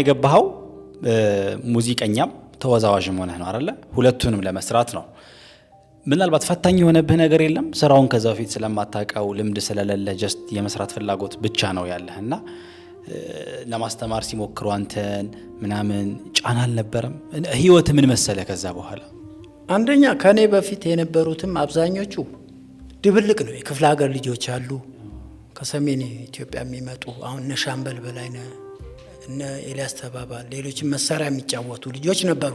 የገባው ሙዚቀኛም ተወዛዋዥም ሆነህ ነው አይደለ? ሁለቱንም ለመስራት ነው። ምናልባት ፈታኝ የሆነብህ ነገር የለም? ስራውን ከዛ በፊት ስለማታውቀው ልምድ ስለሌለ ጀስት የመስራት ፍላጎት ብቻ ነው ያለህና ለማስተማር ሲሞክሩ አንተን ምናምን ጫና አልነበረም? ህይወት ምን መሰለ? ከዛ በኋላ አንደኛ ከኔ በፊት የነበሩትም አብዛኞቹ ድብልቅ ነው። የክፍለ ሀገር ልጆች አሉ፣ ከሰሜን ኢትዮጵያ የሚመጡ አሁን እነ ሻምበል በላይነህ እነ ኤልያስ ተባባል ሌሎችም መሳሪያ የሚጫወቱ ልጆች ነበሩ።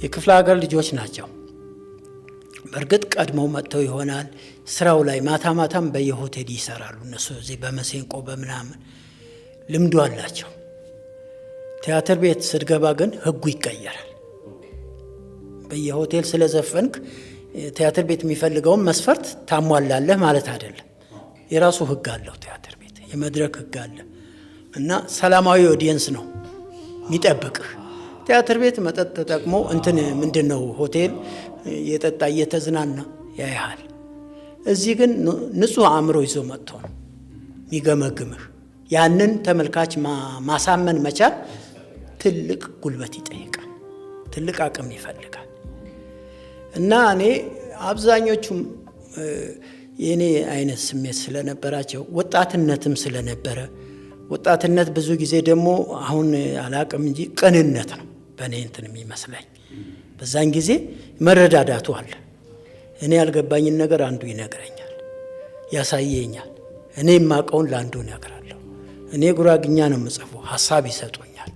የክፍለ ሀገር ልጆች ናቸው። በእርግጥ ቀድመው መጥተው ይሆናል ስራው ላይ ማታ ማታም በየሆቴል ይሰራሉ። እነሱ እዚህ በመሰንቆ በምናምን ልምዱ አላቸው። ቲያትር ቤት ስትገባ ግን ህጉ ይቀየራል። በየሆቴል ስለዘፈንክ ቲያትር ቤት የሚፈልገውን መስፈርት ታሟላለህ ማለት አይደለም። የራሱ ህግ አለው ቲያትር ቤት፣ የመድረክ ህግ አለ እና ሰላማዊ ኦዲየንስ ነው የሚጠብቅህ። ቲያትር ቤት መጠጥ ተጠቅሞ እንትን ምንድነው ሆቴል የጠጣ እየተዝናና ያያል። እዚህ ግን ንጹህ አእምሮ ይዞ መጥቶ ነው የሚገመግምህ። ያንን ተመልካች ማሳመን መቻል ትልቅ ጉልበት ይጠይቃል፣ ትልቅ አቅም ይፈልጋል። እና እኔ አብዛኞቹም የኔ አይነት ስሜት ስለነበራቸው ወጣትነትም ስለነበረ ወጣትነት ብዙ ጊዜ ደግሞ አሁን አላቅም እንጂ ቅንነት ነው በእኔ እንትን የሚመስለኝ። በዛን ጊዜ መረዳዳቱ አለ። እኔ ያልገባኝን ነገር አንዱ ይነግረኛል፣ ያሳየኛል። እኔ የማውቀውን ለአንዱ እነግራለሁ። እኔ ጉራግኛ ነው የምጽፈው፣ ሀሳብ ይሰጡኛል።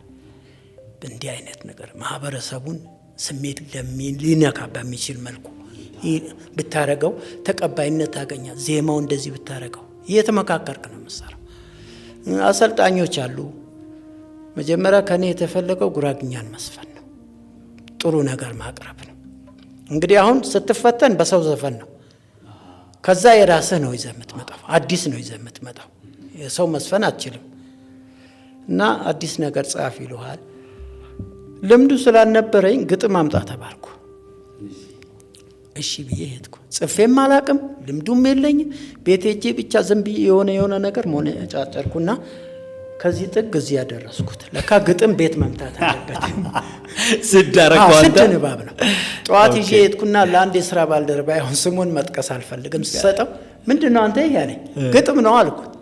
እንዲህ አይነት ነገር ማህበረሰቡን ስሜት ሊነካ በሚችል መልኩ ብታረገው ተቀባይነት ታገኛል። ዜማው እንደዚህ ብታረገው እየተመካከርክ ነው የምትሰራው። አሰልጣኞች አሉ። መጀመሪያ ከኔ የተፈለገው ጉራግኛን መስፈን ነው፣ ጥሩ ነገር ማቅረብ ነው። እንግዲህ አሁን ስትፈተን በሰው ዘፈን ነው። ከዛ የራስህ ነው ይዘህ የምትመጣው፣ አዲስ ነው ይዘህ የምትመጣው። የሰው መስፈን አትችልም እና አዲስ ነገር ጻፍ ይሉሃል። ልምዱ ስላልነበረኝ ግጥም አምጣ ተባልኩ። እሺ ብዬ ሄድኩ። ጽፌም አላቅም፣ ልምዱም የለኝም። ቤት ሄጄ ብቻ ዝም ብዬ የሆነ ነገር ሆነ ጫጨርኩና ከዚህ ጥግ እዚህ ያደረስኩት። ለካ ግጥም ቤት መምታት አለበት። ስድ ንባብ ነው። ጠዋት ይዤ ሄድኩና ለአንድ የስራ ባልደረባ አሁን ስሙን መጥቀስ አልፈልግም፣ ስሰጠው ምንድነው አንተ ያለኝ ግጥም ነው አልኩት።